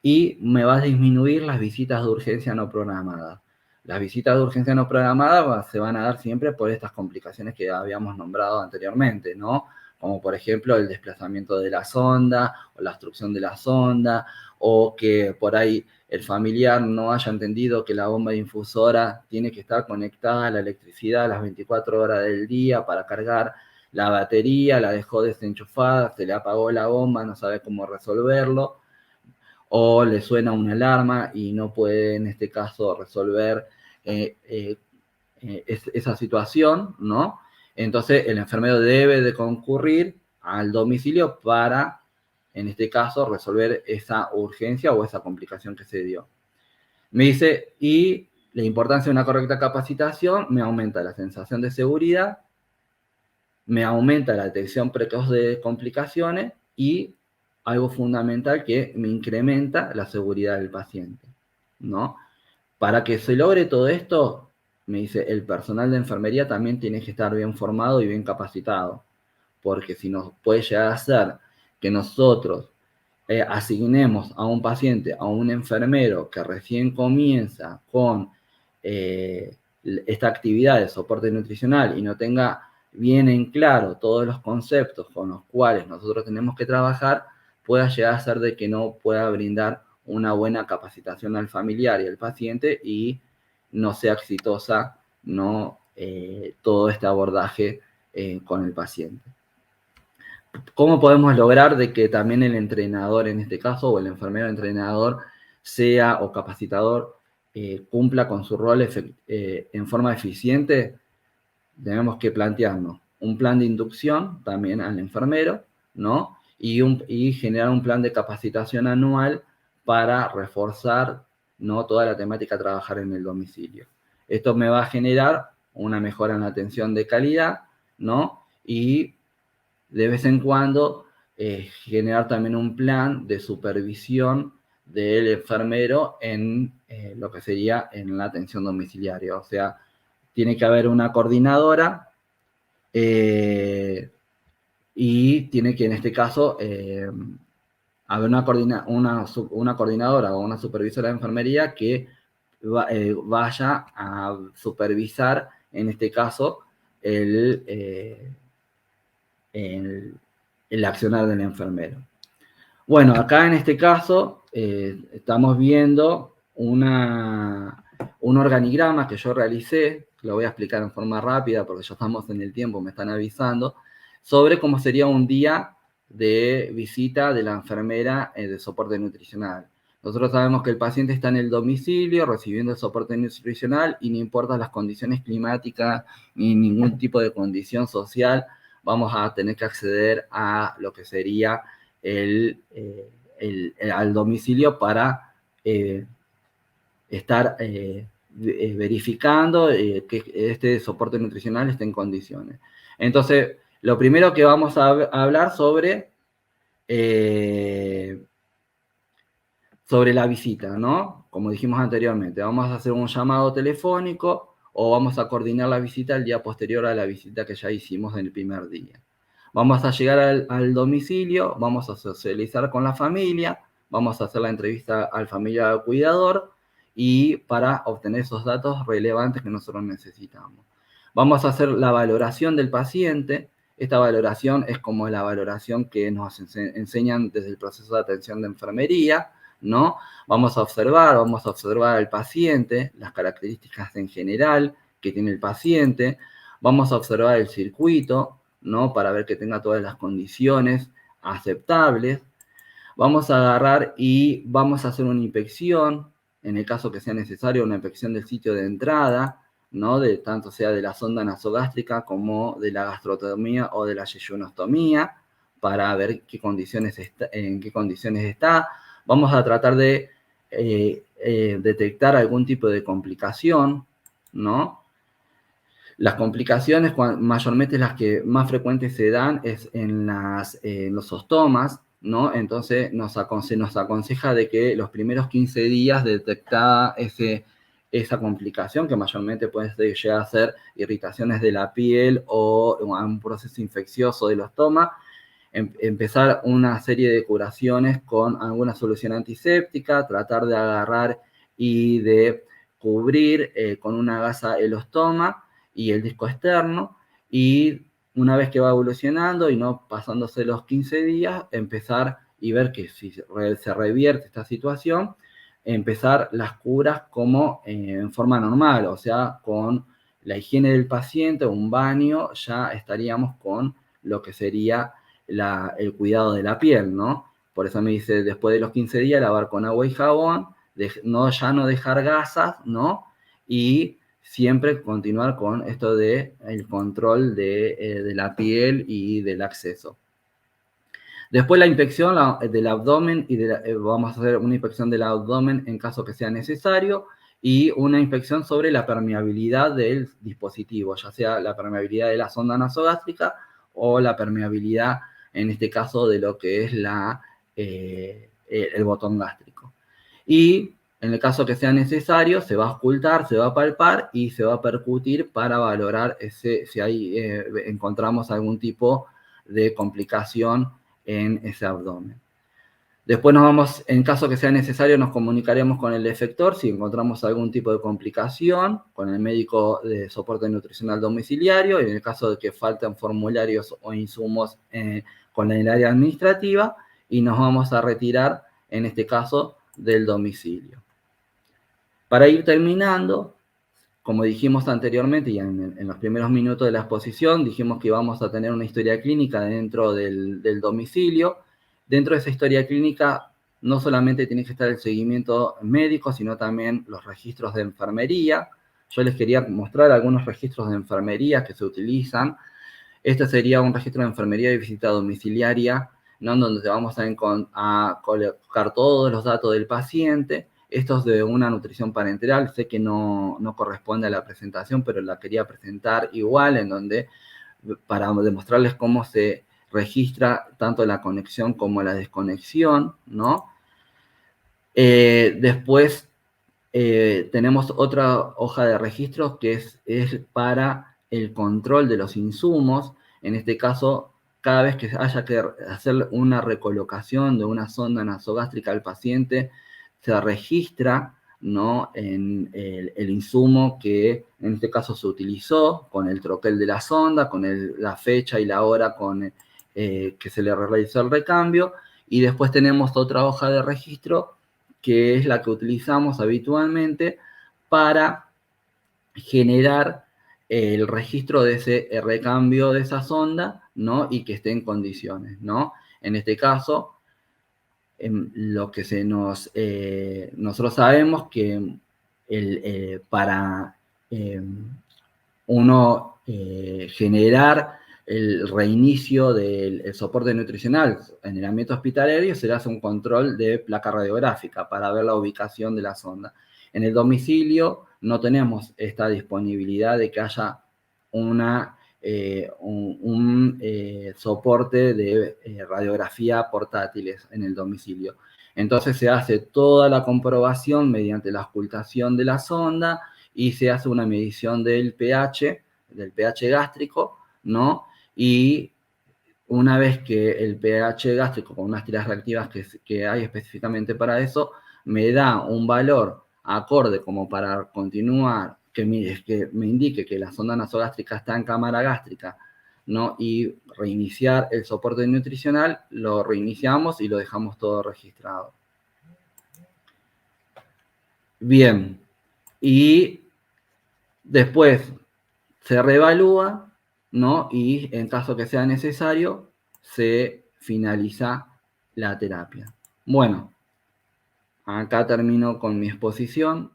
y me va a disminuir las visitas de urgencia no programadas. Las visitas de urgencia no programadas se van a dar siempre por estas complicaciones que habíamos nombrado anteriormente, ¿no? Como por ejemplo el desplazamiento de la sonda o la obstrucción de la sonda o que por ahí el familiar no haya entendido que la bomba difusora tiene que estar conectada a la electricidad a las 24 horas del día para cargar la batería, la dejó desenchufada, se le apagó la bomba, no sabe cómo resolverlo, o le suena una alarma y no puede en este caso resolver esa situación, ¿no? Entonces el enfermero debe de concurrir al domicilio para, en este caso, resolver esa urgencia o esa complicación que se dio. Me dice, y la importancia de una correcta capacitación me aumenta la sensación de seguridad, me aumenta la detección precoz de complicaciones y algo fundamental que me incrementa la seguridad del paciente, ¿no? Para que se logre todo esto, me dice, el personal de enfermería también tiene que estar bien formado y bien capacitado, porque si nos puede llegar a ser que nosotros asignemos a un paciente, a un enfermero que recién comienza con esta actividad de soporte nutricional y no tenga bien en claro todos los conceptos con los cuales nosotros tenemos que trabajar, pueda llegar a ser de que no pueda brindar una buena capacitación al familiar y al paciente y no sea exitosa, ¿no? Todo este abordaje con el paciente. ¿Cómo podemos lograr de que también el entrenador, en este caso, o el enfermero entrenador, sea o capacitador, cumpla con su rol en forma eficiente? Tenemos que plantearnos un plan de inducción también al enfermero, ¿no? Y generar un plan de capacitación anual para reforzar, ¿no?, toda la temática a trabajar en el domicilio. Esto me va a generar una mejora en la atención de calidad, ¿no? Y de vez en cuando generar también un plan de supervisión del enfermero en lo que sería en la atención domiciliaria. O sea, tiene que haber una coordinadora y tiene que, en este caso, haber una coordinadora o una supervisora de enfermería que vaya a supervisar, en este caso, el accionar del enfermero. Bueno, acá en este caso estamos viendo un organigrama que yo realicé, lo voy a explicar en forma rápida porque ya estamos en el tiempo, me están avisando, sobre cómo sería un día de visita de la enfermera de soporte nutricional. Nosotros sabemos que el paciente está en el domicilio recibiendo el soporte nutricional y no importa las condiciones climáticas ni ningún tipo de condición social, vamos a tener que acceder a lo que sería al domicilio para estar verificando que este soporte nutricional esté en condiciones. Entonces, lo primero que vamos a hablar sobre la visita, ¿no? Como dijimos anteriormente, vamos a hacer un llamado telefónico o vamos a coordinar la visita el día posterior a la visita que ya hicimos en el primer día. Vamos a llegar al domicilio, vamos a socializar con la familia, vamos a hacer la entrevista al familiar cuidador y para obtener esos datos relevantes que nosotros necesitamos. Vamos a hacer la valoración del paciente. Esta valoración es como la valoración que nos enseñan desde el proceso de atención de enfermería, ¿no? Vamos a observar al paciente, las características en general que tiene el paciente, vamos a observar el circuito, ¿no?, para ver que tenga todas las condiciones aceptables. Vamos a agarrar y vamos a hacer una inspección, en el caso que sea necesario, una inspección del sitio de entrada, ¿no?, de tanto sea de la sonda nasogástrica como de la gastrotomía o de la yeyunostomía, para ver en qué condiciones está. Vamos a tratar de detectar algún tipo de complicación, ¿no? Las complicaciones, mayormente las que más frecuentes se dan es en los ostomas, ¿no? Entonces se nos aconseja de que los primeros 15 días detectada esa complicación, que mayormente puede llegar a ser irritaciones de la piel o un proceso infeccioso del ostoma, empezar una serie de curaciones con alguna solución antiséptica, tratar de agarrar y de cubrir con una gasa el ostoma y el disco externo, y una vez que va evolucionando y no pasándose los 15 días, empezar y ver que si se revierte esta situación, empezar las curas como en forma normal, o sea, con la higiene del paciente, un baño, ya estaríamos con lo que sería el cuidado de la piel, ¿no? Por eso me dice, después de los 15 días, lavar con agua y jabón, ya no dejar gasas, ¿no? y siempre continuar con esto de el control de la piel y del acceso. Después la inspección del abdomen, y vamos a hacer una inspección del abdomen en caso que sea necesario, y una inspección sobre la permeabilidad del dispositivo, ya sea la permeabilidad de la sonda nasogástrica o la permeabilidad, en este caso, de lo que es el botón gástrico. Y en el caso que sea necesario, se va a auscultar, se va a palpar y se va a percutir para valorar si ahí encontramos algún tipo de complicación en ese abdomen. Después en caso que sea necesario, nos comunicaremos con el efector si encontramos algún tipo de complicación, con el médico de soporte nutricional domiciliario, y en el caso de que falten formularios o insumos con el área administrativa, y nos vamos a retirar, en este caso, del domicilio. Para ir terminando, como dijimos anteriormente y en los primeros minutos de la exposición, dijimos que íbamos a tener una historia clínica dentro del domicilio. Dentro de esa historia clínica no solamente tiene que estar el seguimiento médico, sino también los registros de enfermería. Yo les quería mostrar algunos registros de enfermería que se utilizan. Este sería un registro de enfermería de visita domiciliaria, ¿no? Donde vamos a colocar todos los datos del paciente. Esto es de una nutrición parenteral, sé que no corresponde a la presentación, pero la quería presentar igual, en donde, para demostrarles cómo se registra tanto la conexión como la desconexión, ¿no? Después tenemos otra hoja de registros que es para el control de los insumos. En este caso, cada vez que haya que hacer una recolocación de una sonda nasogástrica al paciente, se registra, ¿no?, en el insumo que en este caso se utilizó, con el troquel de la sonda, con la fecha y la hora que se le realizó el recambio. Y después tenemos otra hoja de registro que es la que utilizamos habitualmente para generar el registro de ese recambio de esa sonda, ¿no? Y que esté en condiciones, ¿no? En este caso, lo que nosotros sabemos que para uno generar el reinicio del soporte nutricional en el ambiente hospitalario, se le hace un control de placa radiográfica para ver la ubicación de la sonda. En el domicilio no tenemos esta disponibilidad de que haya un soporte de radiografía portátiles en el domicilio. Entonces se hace toda la comprobación mediante la auscultación de la sonda y se hace una medición del pH gástrico, ¿no? Y una vez que el pH gástrico, con unas tiras reactivas que hay específicamente para eso, me da un valor acorde como para continuar, que me indique que la sonda nasogástrica está en cámara gástrica, ¿no? Y reiniciar el soporte nutricional, lo reiniciamos y lo dejamos todo registrado. Bien, y después se reevalúa, ¿no? Y en caso que sea necesario, se finaliza la terapia. Bueno, acá termino con mi exposición.